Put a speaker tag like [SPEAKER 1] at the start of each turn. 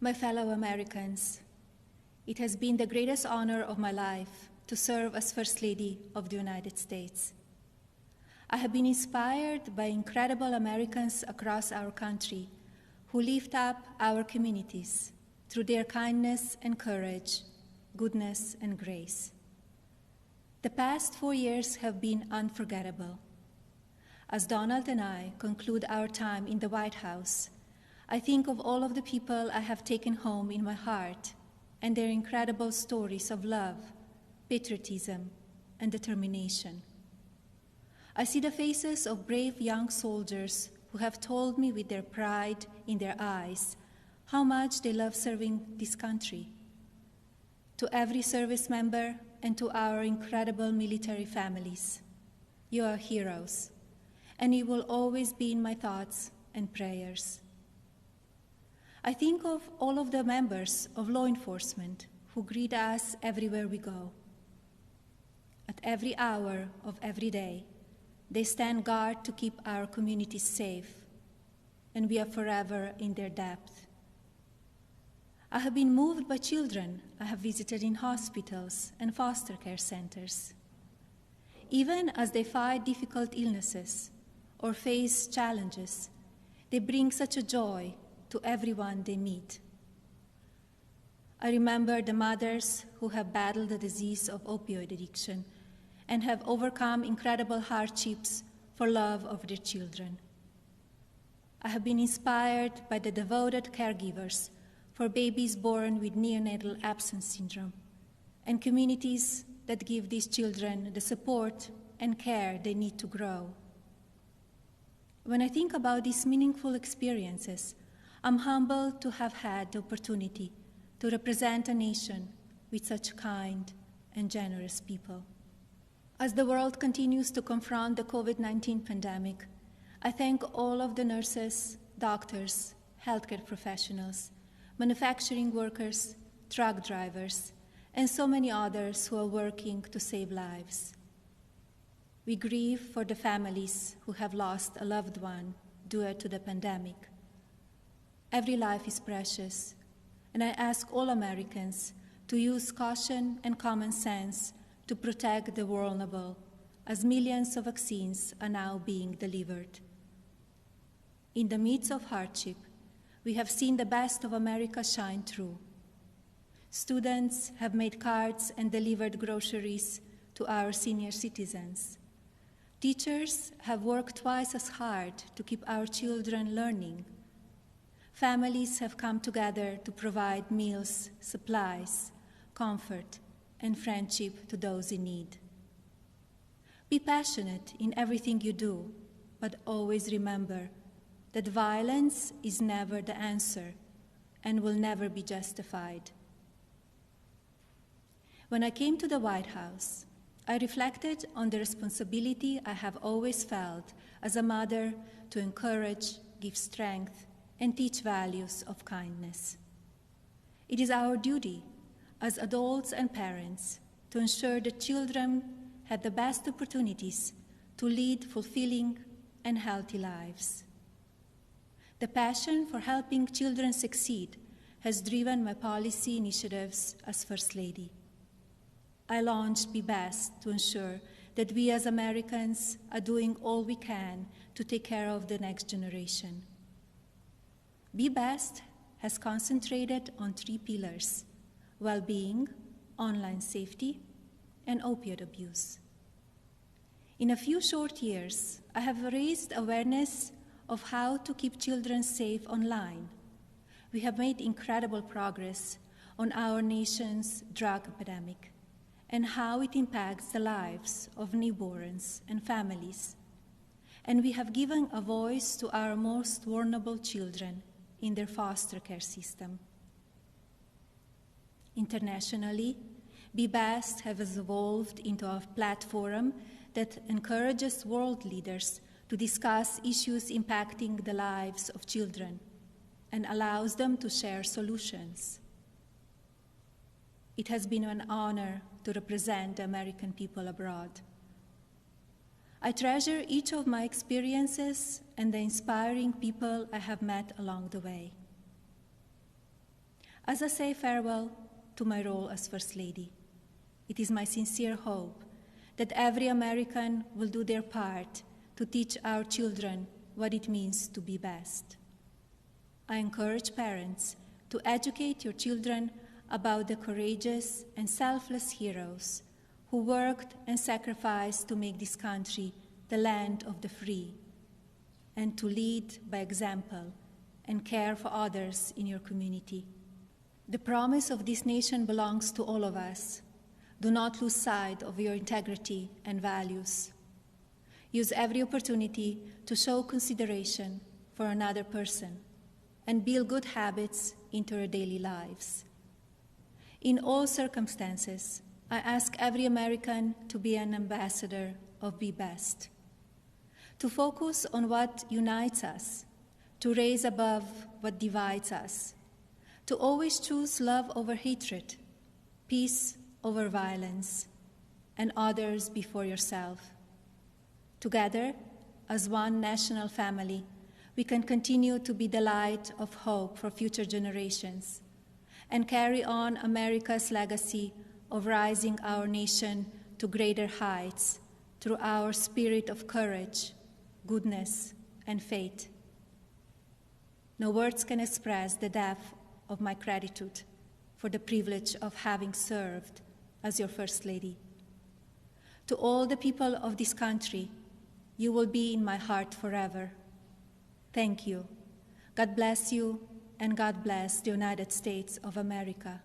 [SPEAKER 1] My fellow Americans, it has been the greatest honor of my life to serve as First Lady of the United States. I have been inspired by incredible Americans across our country who lift up our communities through their kindness and courage, goodness and grace. The past 4 years have been unforgettable. As Donald and I conclude our time in the White House, I think of all of the people I have taken home in my heart and their incredible stories of love, patriotism, and determination. I see the faces of brave young soldiers who have told me with their pride in their eyes how much they love serving this country. To every service member and to our incredible military families, you are heroes, and you will always be in my thoughts and prayers. I think of all of the members of law enforcement who greet us everywhere we go. At every hour of every day, they stand guard to keep our communities safe, and we are forever in their debt. I have been moved by children I have visited in hospitals and foster care centers. Even as they fight difficult illnesses or face challenges, they bring such a joy to everyone they meet. I remember the mothers who have battled the disease of opioid addiction and have overcome incredible hardships for love of their children. I have been inspired by the devoted caregivers for babies born with neonatal absence syndrome and communities that give these children the support and care they need to grow. When I think about these meaningful experiences, I'm humbled to have had the opportunity to represent a nation with such kind and generous people. As the world continues to confront the COVID-19 pandemic, I thank all of the nurses, doctors, healthcare professionals, manufacturing workers, truck drivers, and so many others who are working to save lives. We grieve for the families who have lost a loved one due to the pandemic. Every life is precious, and I ask all Americans to use caution and common sense to protect the vulnerable, as millions of vaccines are now being delivered. In the midst of hardship, we have seen the best of America shine through. Students have made cards and delivered groceries to our senior citizens. Teachers have worked twice as hard to keep our children learning. Families have come together to provide meals, supplies, comfort, and friendship to those in need. Be passionate in everything you do, but always remember that violence is never the answer and will never be justified. When I came to the White House, I reflected on the responsibility I have always felt as a mother to encourage, give strength, and teach values of kindness. It is our duty as adults and parents to ensure that children have the best opportunities to lead fulfilling and healthy lives. The passion for helping children succeed has driven my policy initiatives as First Lady. I launched Be Best to ensure that we as Americans are doing all we can to take care of the next generation. Be Best has concentrated on 3 pillars: well-being, online safety, and opioid abuse. In a few short years, I have raised awareness of how to keep children safe online. We have made incredible progress on our nation's drug epidemic and how it impacts the lives of newborns and families. And we have given a voice to our most vulnerable children in their foster care system. Internationally, Be Best has evolved into a platform that encourages world leaders to discuss issues impacting the lives of children and allows them to share solutions. It has been an honor to represent the American people abroad. I treasure each of my experiences and the inspiring people I have met along the way. As I say farewell to my role as First Lady, it is my sincere hope that every American will do their part to teach our children what it means to be best. I encourage parents to educate your children about the courageous and selfless heroes who worked and sacrificed to make this country the land of the free, and to lead by example and care for others in your community. The promise of this nation belongs to all of us. Do not lose sight of your integrity and values. Use every opportunity to show consideration for another person and build good habits into your daily lives. In all circumstances, I ask every American to be an ambassador of Be Best, to focus on what unites us, to raise above what divides us, to always choose love over hatred, peace over violence, and others before yourself. Together, as one national family, we can continue to be the light of hope for future generations and carry on America's legacy of rising our nation to greater heights through our spirit of courage, goodness, and faith. No words can express the depth of my gratitude for the privilege of having served as your First Lady. To all the people of this country, you will be in my heart forever. Thank you. God bless you, and God bless the United States of America.